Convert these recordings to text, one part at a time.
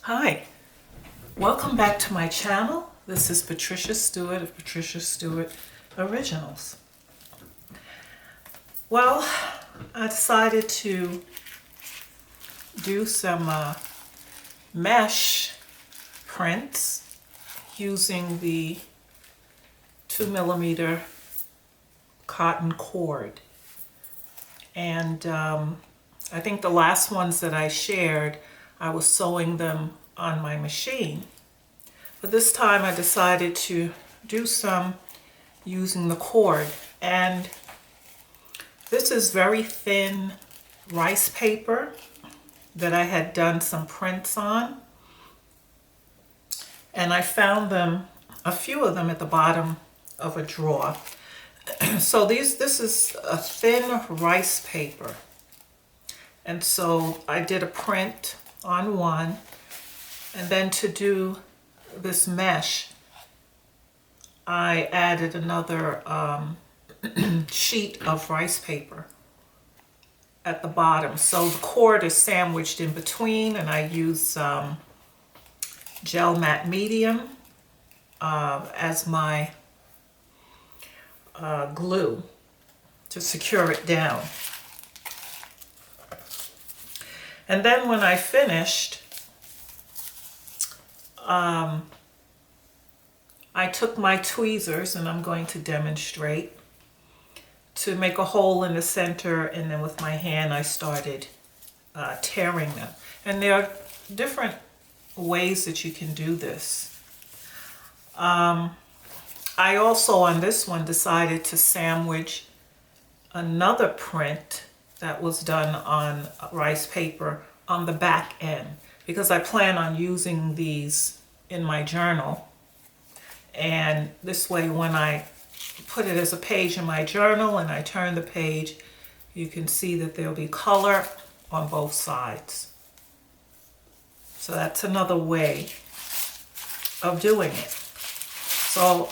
Hi, welcome back to my channel. This is Patricia Stuart of Patricia Stuart Originals. Well, I decided to do some mesh prints using the 2mm cotton cord. And I think the last ones that I shared, I was sewing them on my machine. But this time I decided to do some using the cord. And this is very thin rice paper that I had done some prints on. And I found them, a few of them at the bottom of a drawer. So this is a thin rice paper. And so I did a print on one, and then to do this mesh, I added another sheet of rice paper at the bottom. So the cord is sandwiched in between, and I use gel matte medium as my glue to secure it down. And then when I finished, I took my tweezers, and I'm going to demonstrate, to make a hole in the center, and then with my hand I started tearing them. And there are different ways that you can do this. I also on this one decided to sandwich another print that was done on rice paper on the back end, because I plan on using these in my journal. And this way, when I put it as a page in my journal and I turn the page, you can see that there'll be color on both sides. So that's another way of doing it. So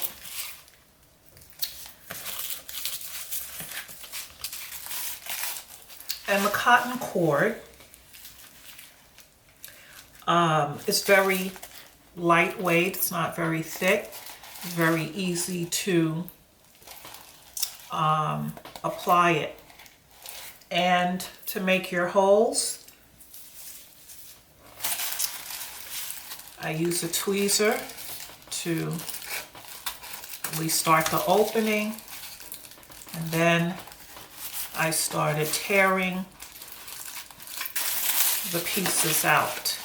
and the cotton cord is very lightweight. It's not very thick. It's very easy to apply it. And to make your holes, I use a tweezer to start the opening, and then I started tearing the pieces out.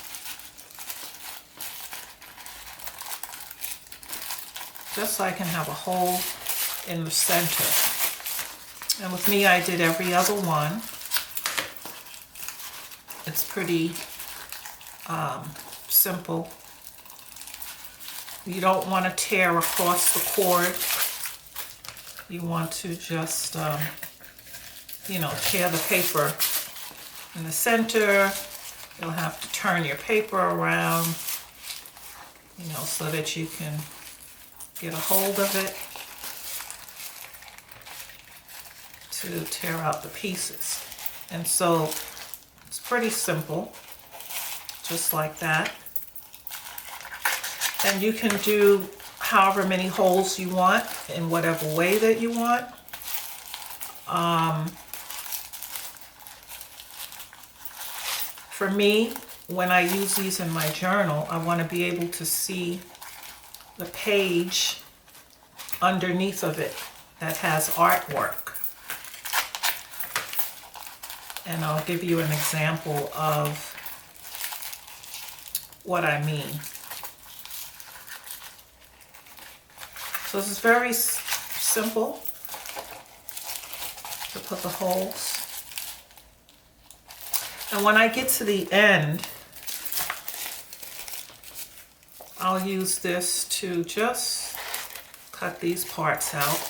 Just so I can have a hole in the center. And with me, I did every other one. It's pretty simple. You don't want to tear across the cord. You want to just tear the paper in the center. You'll have to turn your paper around, so that you can get a hold of it to tear out the pieces. And so it's pretty simple, just like that. And you can do however many holes you want in whatever way that you want. For me, when I use these in my journal, I want to be able to see the page underneath of it that has artwork. And I'll give you an example of what I mean. So this is very simple to put the holes. And when I get to the end, I'll use this to just cut these parts out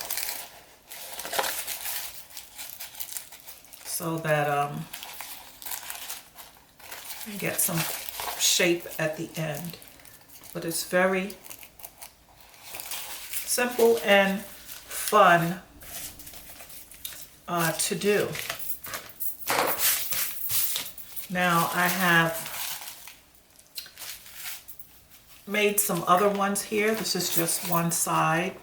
so that you get some shape at the end. But it's very simple and fun to do. Now I have made some other ones here. This is just one side.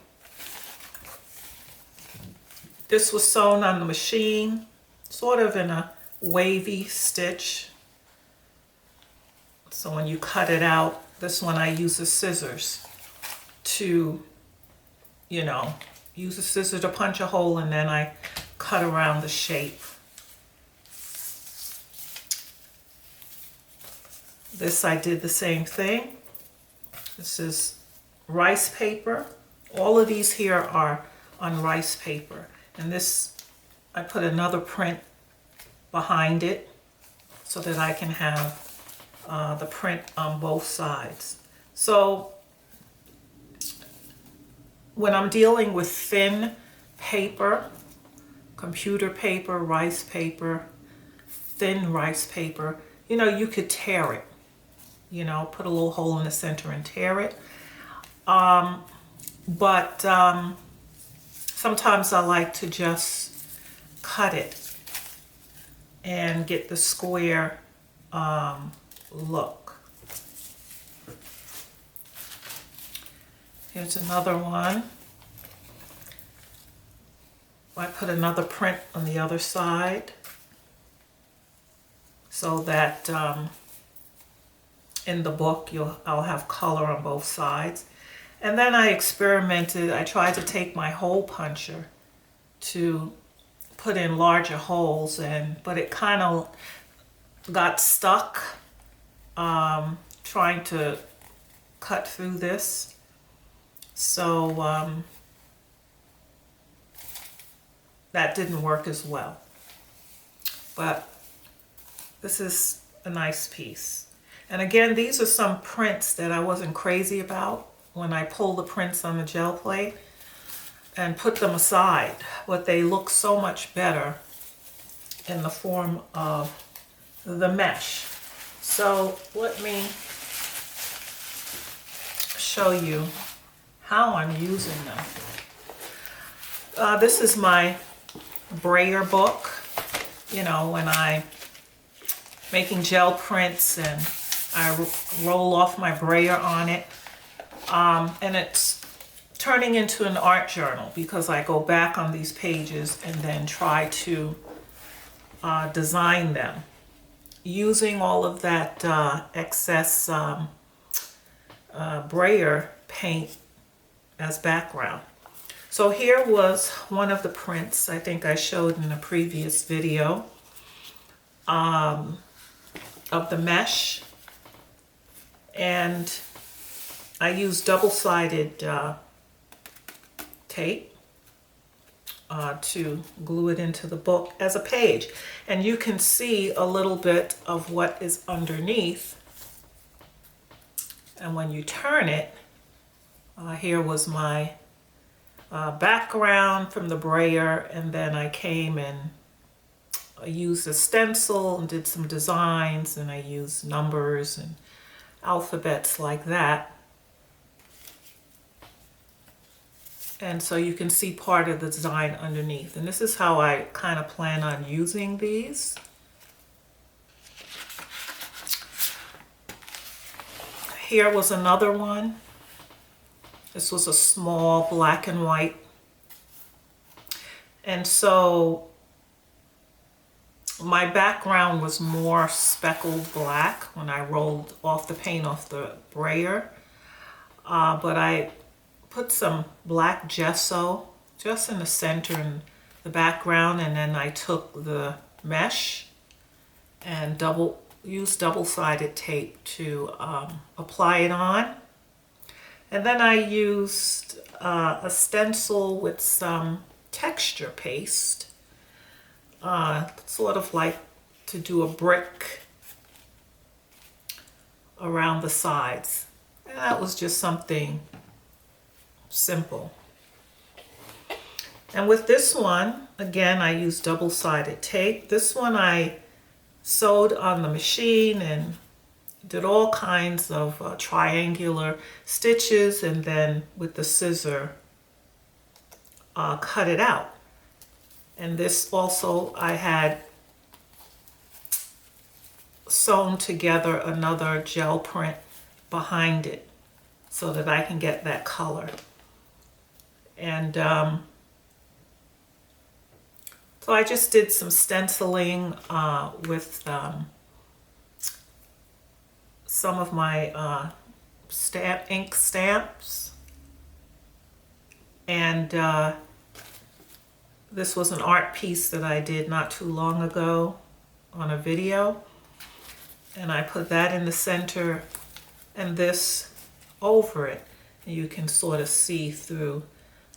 This was sewn on the machine, sort of in a wavy stitch. So when you cut it out, this one I use the scissors to, you know, use a scissor to punch a hole, and then I cut around the shape. This I did the same thing. This is rice paper. All of these here are on rice paper. And this, I put another print behind it so that I can have the print on both sides. So when I'm dealing with thin paper, computer paper, rice paper, thin rice paper, you know, you could tear it. You know, put a little hole in the center and tear it. But sometimes I like to just cut it and get the square look. Here's another one. I put another print on the other side so that in the book I'll have color on both sides. And then I experimented. I tried to take my hole puncher to put in larger holes, but it kind of got stuck trying to cut through this. So that didn't work as well. But this is a nice piece. And again, these are some prints that I wasn't crazy about when I pulled the prints on the gel plate and put them aside, but they look so much better in the form of the mesh. So let me show you how I'm using them. This is my brayer book. You know, when I'm making gel prints and I roll off my brayer on it. And it's turning into an art journal because I go back on these pages and then try to design them using all of that excess brayer paint as background. So here was one of the prints I think I showed in a previous video of the mesh, and I used double-sided tape to glue it into the book as a page. And you can see a little bit of what is underneath. And when you turn it, here was my background from the brayer, and then I came and used a stencil and did some designs, and I used numbers and alphabets like that. And so you can see part of the design underneath. And this is how I kind of plan on using these. Here was another one. This was a small black and white. And so my background was more speckled black when I rolled off the paint off the brayer. But I put some black gesso just in the center and the background, and then I took the mesh and used double-sided tape to apply it on. And then I used a stencil with some texture paste, sort of like to do a brick around the sides. And that was just something simple. And with this one, again, I used double-sided tape. This one I sewed on the machine and did all kinds of triangular stitches, and then with the scissor cut it out. And this also I had sewn together another gel print behind it. so that I can get that color. And so I just did some stenciling with some of my ink stamps. And this was an art piece that I did not too long ago on a video. And I put that in the center and this over it. And you can sort of see through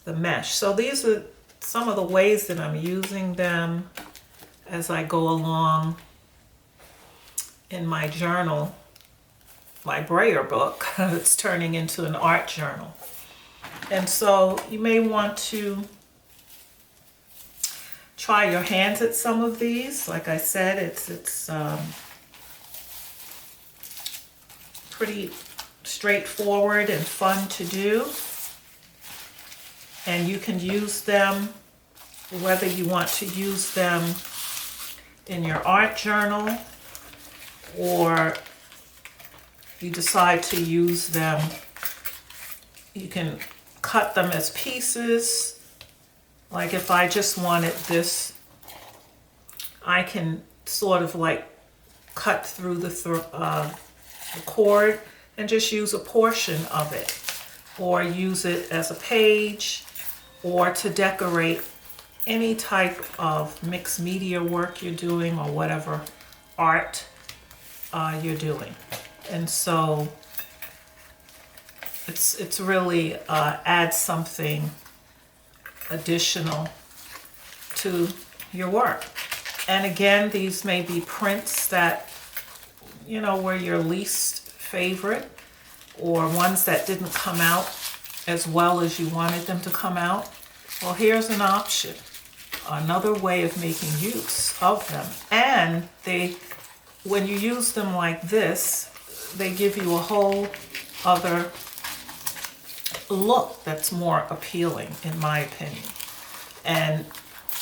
the mesh. So these are some of the ways that I'm using them as I go along in my journal, my Braille book. It's turning into an art journal. And so you may want to try your hands at some of these. Like I said, it's pretty straightforward and fun to do. And you can use them, whether you want to use them in your art journal or you decide to use them, you can cut them as pieces. Like if I just wanted this, I can sort of like cut through the cord and just use a portion of it, or use it as a page, or to decorate any type of mixed media work you're doing or whatever art you're doing. And so it's really adds something additional to your work. And again, these may be prints that, you know, were your least favorite, or ones that didn't come out as well as you wanted them to come out. Well, here's an option, another way of making use of them. And when you use them like this, they give you a whole other look that's more appealing, in my opinion. And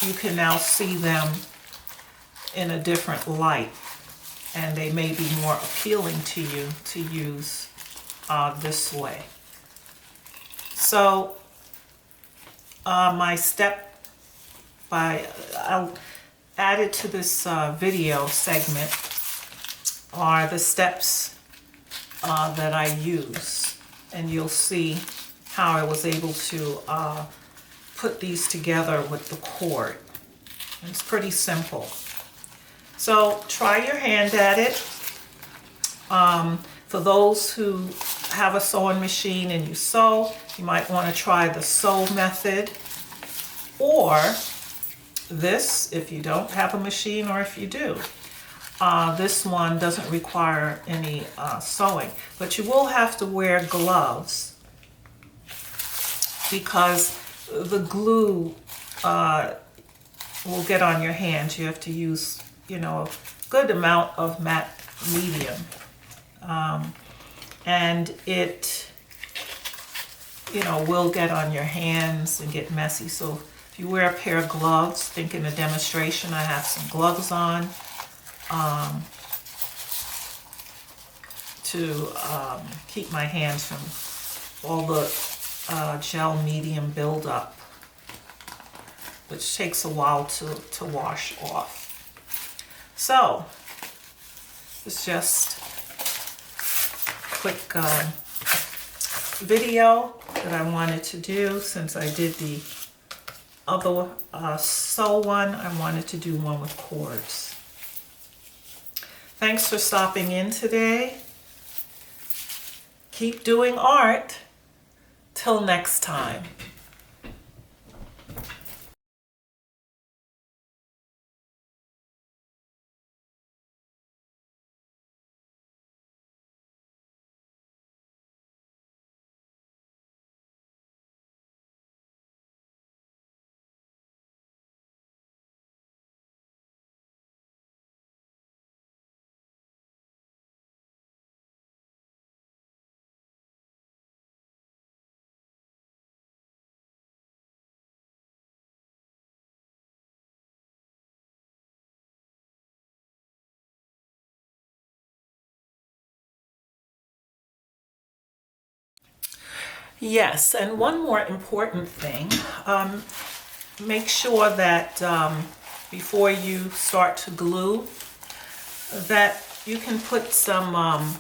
you can now see them in a different light, and they may be more appealing to you to use this way. So I'll add it to this video segment are the steps that I use, and you'll see how I was able to put these together with the cord. And it's pretty simple. So try your hand at it. For those who have a sewing machine and you sew, you might want to try the sew method, or this if you don't have a machine, or if you do. This one doesn't require any sewing, but you will have to wear gloves because the glue will get on your hands. You have to use, you know, a good amount of matte medium. And it, you know, will get on your hands and get messy. So if you wear a pair of gloves, think in a demonstration, I have some gloves on to keep my hands from all the gel medium buildup, which takes a while to wash off. So it's just a quick video that I wanted to do. Since I did the other sew one, I wanted to do one with cords. Thanks for stopping in today. Keep doing art. Till next time. Yes, and one more important thing, make sure that before you start to glue, that you can put some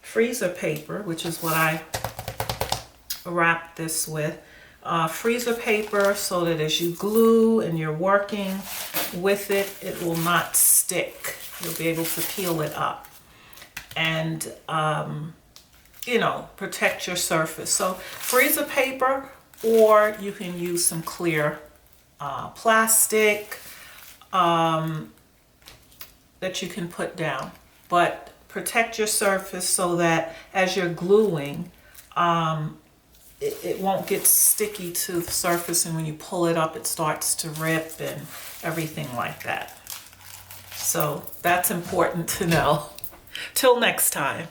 freezer paper, which is what I wrap this with. Freezer paper, so that as you glue and you're working with it, it will not stick. You'll be able to peel it up and you know, protect your surface. So freezer paper, or you can use some clear plastic that you can put down, but protect your surface so that as you're gluing, it won't get sticky to the surface, and when you pull it up it starts to rip and everything like that. So that's important to know. Till next time.